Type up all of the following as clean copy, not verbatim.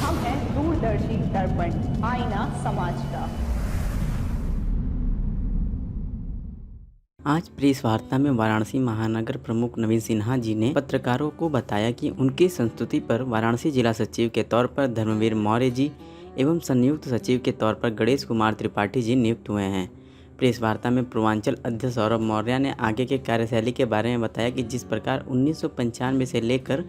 हम हैं दूरदर्शी दर्पण, आईना समाज का। आज प्रेस वार्ता में वाराणसी महानगर प्रमुख नवीन सिन्हा जी ने पत्रकारों को बताया कि उनकी संस्तुति पर वाराणसी जिला सचिव के तौर पर धर्मवीर मौर्य जी एवं संयुक्त सचिव के तौर पर गणेश कुमार त्रिपाठी जी नियुक्त हुए हैं। प्रेस वार्ता में पूर्वांचल अध्यक्ष सौरभ मौर्य ने आगे के कार्यशैली के बारे में बताया कि जिस प्रकार 1995 से लेकर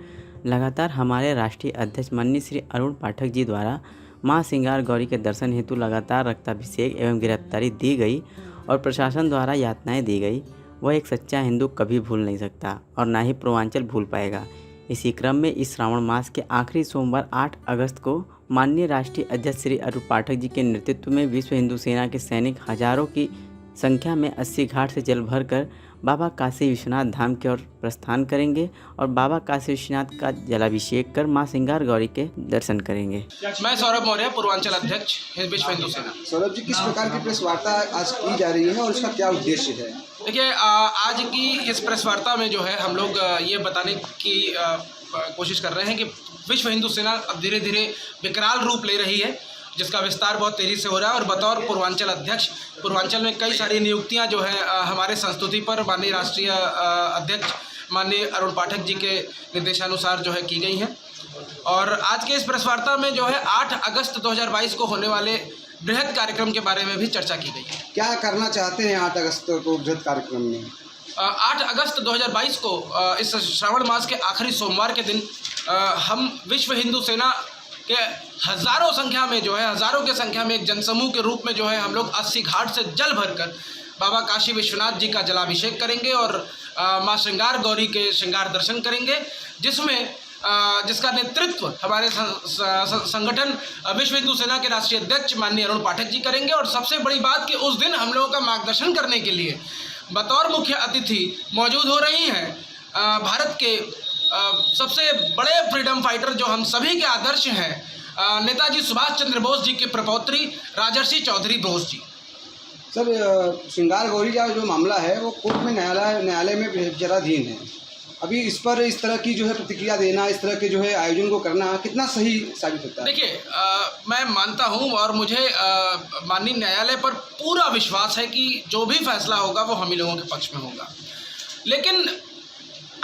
लगातार हमारे राष्ट्रीय अध्यक्ष माननीय श्री अरुण पाठक जी द्वारा मां श्रृंगार गौरी के दर्शन हेतु लगातार रक्ताभिषेक एवं गिरफ्तारी दी गई और प्रशासन द्वारा यातनाएं दी गई, वह एक सच्चा हिंदू कभी भूल नहीं सकता और ना ही पूर्वांचल भूल पाएगा। इसी क्रम में इस श्रावण मास के आखिरी सोमवार 8 अगस्त को माननीय राष्ट्रीय अध्यक्ष श्री अरुण पाठक जी के नेतृत्व में विश्व हिंदू सेना के सैनिक हजारों की संख्या में 80 घाट से जल भरकर बाबा काशी विश्वनाथ धाम की ओर प्रस्थान करेंगे और बाबा काशी विश्वनाथ का जलाभिषेक कर मां श्रृंगार गौरी के दर्शन करेंगे। मैं सौरभ मौर्य, पूर्वांचल अध्यक्ष विश्व हिंदू सेना। सौरभ जी, किस प्रकार की प्रेस वार्ता आज की जा रही है और इसका क्या उद्देश्य है? देखिए, आज की इस प्रेस वार्ता में जो है हम लोग ये बताने की कोशिश कर रहे हैं कि विश्व हिंदू सेना अब धीरे धीरे विकराल रूप ले रही है, जिसका विस्तार बहुत तेज़ी से हो रहा है। और बतौर पूर्वांचल अध्यक्ष पूर्वांचल में कई सारी नियुक्तियां जो है हमारे संस्तुति पर माननीय राष्ट्रीय अध्यक्ष माननीय अरुण पाठक जी के निर्देशानुसार जो है की गई हैं। और आज के इस प्रेस वार्ता में जो है 8 अगस्त 2022 को होने वाले बृहद कार्यक्रम के बारे में भी चर्चा की गई है। क्या करना चाहते हैं 8 अगस्त को बृहद कार्यक्रम में? 8 अगस्त 2022 को इस श्रावण मास के आखिरी सोमवार के दिन हम विश्व हिंदू सेना के हज़ारों के संख्या में एक जनसमूह के रूप में जो है हम लोग 80 घाट से जल भरकर बाबा काशी विश्वनाथ जी का जलाभिषेक करेंगे और मां श्रृंगार गौरी के श्रृंगार दर्शन करेंगे, जिसका नेतृत्व हमारे संगठन विश्व हिंदू सेना के राष्ट्रीय अध्यक्ष माननीय अरुण पाठक जी करेंगे। और सबसे बड़ी बात कि उस दिन हम लोगों का मार्गदर्शन करने के लिए बतौर मुख्य अतिथि मौजूद हो रही हैं भारत के सबसे बड़े फ्रीडम फाइटर जो हम सभी के आदर्श हैं, नेताजी सुभाष चंद्र बोस जी के प्रपौत्री राजर्षि चौधरी बोस जी। सर, श्रृंगार गौरी का जो मामला है वो कोर्ट में न्यायालय में विचाराधीन है। अभी इस पर इस तरह की जो है प्रतिक्रिया देना, इस तरह के जो है आयोजन को करना कितना सही साबित होता है? देखिए, मैं मानता हूं और मुझे माननीय न्यायालय पर पूरा विश्वास है कि जो भी फैसला होगा वो हम ही लोगों के पक्ष में होगा। लेकिन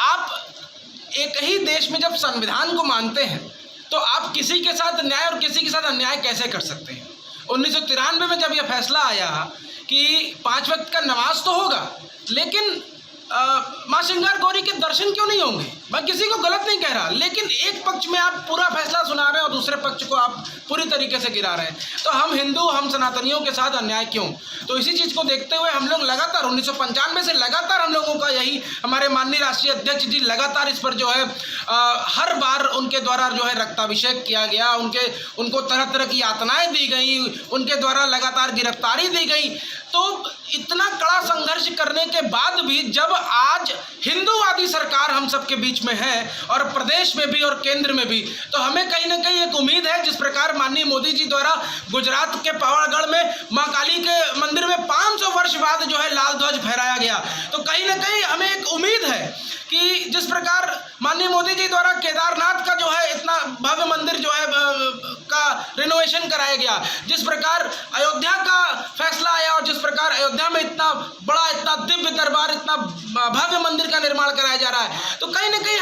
आप एक ही देश में जब संविधान को मानते हैं तो आप किसी के साथ न्याय और किसी के साथ अन्याय कैसे कर सकते हैं? 1993 में जब यह फैसला आया कि 5 वक्त का नमाज तो होगा, लेकिन मां श्रृंगार गौरी के दर्शन क्यों नहीं होंगे? मैं किसी को गलत नहीं कह रहा, लेकिन एक पक्ष में आप पूरा फैसला सुना रहे हैं और दूसरे पक्ष को आप पूरी तरीके से गिरा रहे हैं। तो हम हिंदू, हम सनातनियों के साथ अन्याय क्यों? तो इसी चीज़ को देखते हुए हम लोग लगातार 1995 से लगातार हम लोगों का यही, हमारे माननीय राष्ट्रीय अध्यक्ष जी लगातार इस पर जो है हर बार उनके द्वारा जो है रक्ताभिषेक किया गया, उनको तरह तरह की यातनाएं दी गई, उनके द्वारा लगातार गिरफ्तारी दी गई। तो इतना कड़ा संघर्ष करने के बाद भी जब आज हिंदूवादी सरकार हम सबके बीच में है और प्रदेश में भी और केंद्र में भी, तो हमें कहीं ना कहीं एक उम्मीद है, जिस प्रकार माननीय मोदी जी द्वारा गुजरात के पावागढ़ में मां काली के मंदिर में 500 वर्ष बाद जो है लाल ध्वज फहराया गया, तो कहीं ना कहीं हमें एक उम्मीद है कि जिस प्रकार माननीय मोदी जी द्वारा केदारनाथ का जो है इतना भव्य मंदिर जो है का रिनोवेशन कराया गया, जिस प्रकार अयोध्या का फैसला आया और जिस प्रकार अयोध्या में इतना बड़ा, इतना दिव्य दरबार, इतना भव्य मंदिर का निर्माण कराया जा रहा है, तो कहीं ना कहीं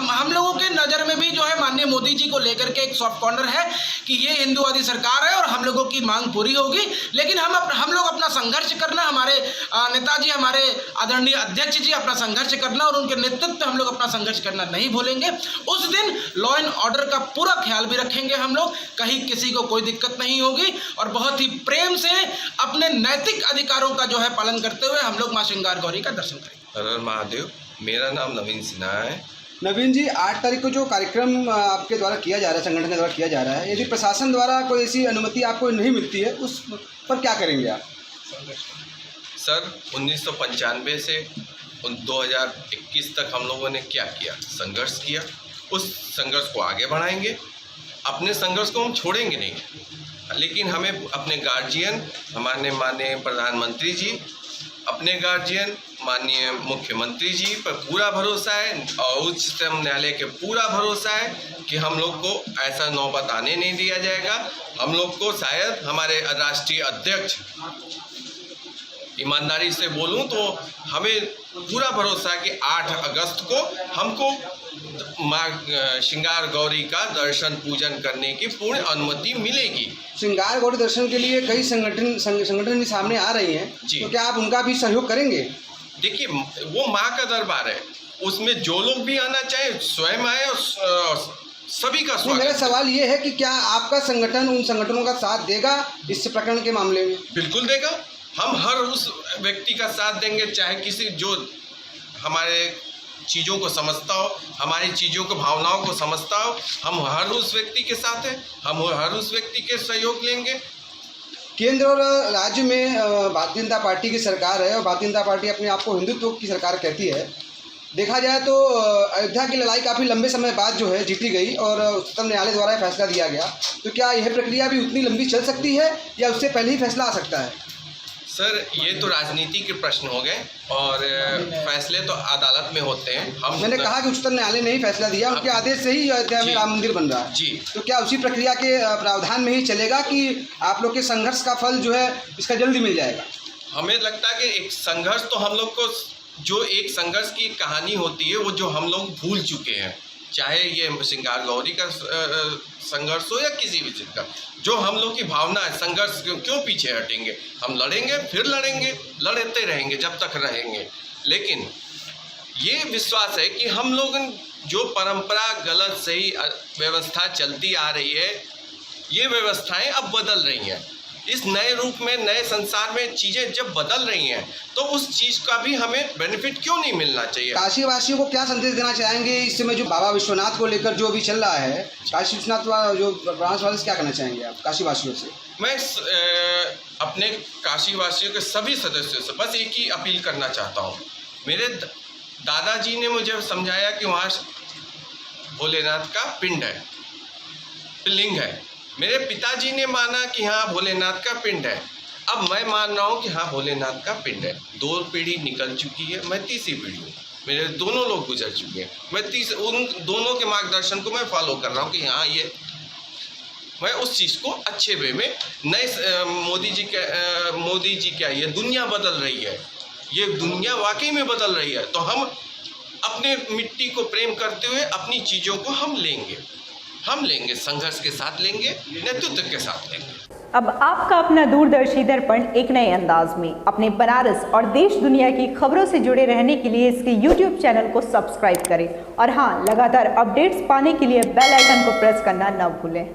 हम लोगों के नज़र में भी जो है माननीय मोदी जी को लेकर के एक सॉफ्ट कॉर्नर है कि ये हिंदूवादी सरकार है और हम लोगों की मांग पूरी होगी। लेकिन हम लोग अपना संघर्ष करना, हमारे नेताजी, हमारे आदरणीय अध्यक्ष जी अपना संघर्ष करना और उनके नेतृत्व हम लोग अपना संघर्ष करना नहीं भूलेंगे। उस दिन लॉ एंड ऑर्डर का पूरा ख्याल भी रखेंगे हम लोग, कहीं किसी को कोई दिक्कत नहीं होगी और बहुत ही प्रेम से अपने नैतिक अधिकारों का जो है पालन करते हुए हम लोग मां श्रृंगार गौरी का दर्शन करेंगे। हर हर महादेव। मेरा नाम नवीन सिन्हा है। नवीन जी, 8 तारीख को जो कार्यक्रम आपके द्वारा किया जा रहा है, संगठन के द्वारा किया जा रहा है, यदि प्रशासन द्वारा कोई ऐसी अनुमति आपको नहीं मिलती है, उस पर क्या करेंगे आप? सर, 1995 से 2021 तक हम लोगों ने क्या किया? संघर्ष किया। उस संघर्ष को आगे बढ़ाएंगे। अपने संघर्ष को हम छोड़ेंगे नहीं, लेकिन हमें अपने गार्जियन, हमारे माननीय प्रधानमंत्री जी, अपने गार्जियन माननीय मुख्यमंत्री जी पर पूरा भरोसा है और उच्चतम न्यायालय के पूरा भरोसा है कि हम लोग को ऐसा नौबत आने नहीं दिया जाएगा। हम लोग को शायद हमारे राष्ट्रीय अध्यक्ष, ईमानदारी से बोलूं तो हमें पूरा भरोसा है कि 8 अगस्त को हमको माँ श्रृंगार गौरी का दर्शन पूजन करने की पूर्ण अनुमति मिलेगी। श्रृंगार गौरी दर्शन के लिए कई संगठन भी सामने आ रही हैं, तो क्या आप उनका भी सहयोग करेंगे? देखिए, वो माँ का दरबार है, उसमें जो लोग भी आना चाहे स्वयं आए और सभी का स्वागत। मेरा सवाल ये है कि क्या आपका संगठन उन संगठनों का साथ देगा इस प्रकरण के मामले में? बिल्कुल देगा। हम हर उस व्यक्ति का साथ देंगे, चाहे किसी जो हमारे चीज़ों को समझता हो, हमारी चीज़ों को भावनाओं को समझता हो, हम हर उस व्यक्ति के साथ हैं, हम हर उस व्यक्ति के सहयोग लेंगे। केंद्र और राज्य में भारतीय जनता पार्टी की सरकार है और भारतीय जनता पार्टी अपने आप को हिंदुत्व की सरकार कहती है। देखा जाए तो अयोध्या की लड़ाई काफ़ी लंबे समय बाद जो है जीती गई और उच्चतम न्यायालय द्वारा फैसला दिया गया, तो क्या यह प्रक्रिया भी उतनी लंबी चल सकती है या उससे पहले ही फैसला आ सकता है? सर, ये तो राजनीति के प्रश्न हो गए और फैसले तो अदालत में होते हैं। मैंने कहा कि उच्चतम न्यायालय ने ही फैसला दिया, उनके आदेश से ही अयोध्या में राम मंदिर बन रहा है जी। तो क्या उसी प्रक्रिया के प्रावधान में ही चलेगा कि आप लोग के संघर्ष का फल जो है इसका जल्दी मिल जाएगा? हमें लगता है कि एक संघर्ष तो हम लोग को, जो एक संघर्ष की कहानी होती है वो जो हम लोग भूल चुके हैं, चाहे ये श्रृंगार गौरी का संघर्ष हो या किसी भी चीज़ का, जो हम लोग की भावना है, संघर्ष क्यों पीछे हटेंगे? हम लड़ेंगे, फिर लड़ेंगे, लड़ते रहेंगे जब तक रहेंगे। लेकिन ये विश्वास है कि हम लोग जो परंपरा गलत सही व्यवस्था चलती आ रही है, ये व्यवस्थाएं अब बदल रही हैं। इस नए रूप में, नए संसार में चीज़ें जब बदल रही हैं तो उस चीज़ का भी हमें बेनिफिट क्यों नहीं मिलना चाहिए? काशी वासियों को क्या संदेश देना चाहेंगे इस समय जो बाबा विश्वनाथ को लेकर जो भी चल रहा है? काशी विश्वनाथ जो ब्रांच वाले से क्या कहना चाहेंगे आप काशी वासियों से? मैं अपने काशी वासियों के सभी सदस्यों से बस एक ही अपील करना चाहता हूँ। मेरे दादाजी ने मुझे समझाया कि वहाँ भोलेनाथ का पिंड है, लिंग है। मेरे पिताजी ने माना कि हाँ भोलेनाथ का पिंड है। अब मैं मान रहा हूँ कि हाँ भोलेनाथ का पिंड है। 2 पीढ़ी निकल चुकी है, मैं तीसरी पीढ़ी हूँ, मेरे दोनों लोग गुजर चुके हैं। मैं उन दोनों के मार्गदर्शन को मैं फॉलो कर रहा हूँ कि हाँ ये मैं उस चीज़ को अच्छे वे में नए मोदी जी क्या, ये दुनिया बदल रही है, ये दुनिया वाकई में बदल रही है। तो हम अपने मिट्टी को प्रेम करते हुए अपनी चीज़ों को हम लेंगे, संघर्ष के साथ लेंगे, नेतृत्व के साथ लेंगे। अब आपका अपना दूरदर्शी दर्पण एक नए अंदाज में अपने बनारस और देश दुनिया की खबरों से जुड़े रहने के लिए इसके YouTube चैनल को सब्सक्राइब करें और हाँ, लगातार अपडेट्स पाने के लिए बेल आइकन को प्रेस करना न भूलें।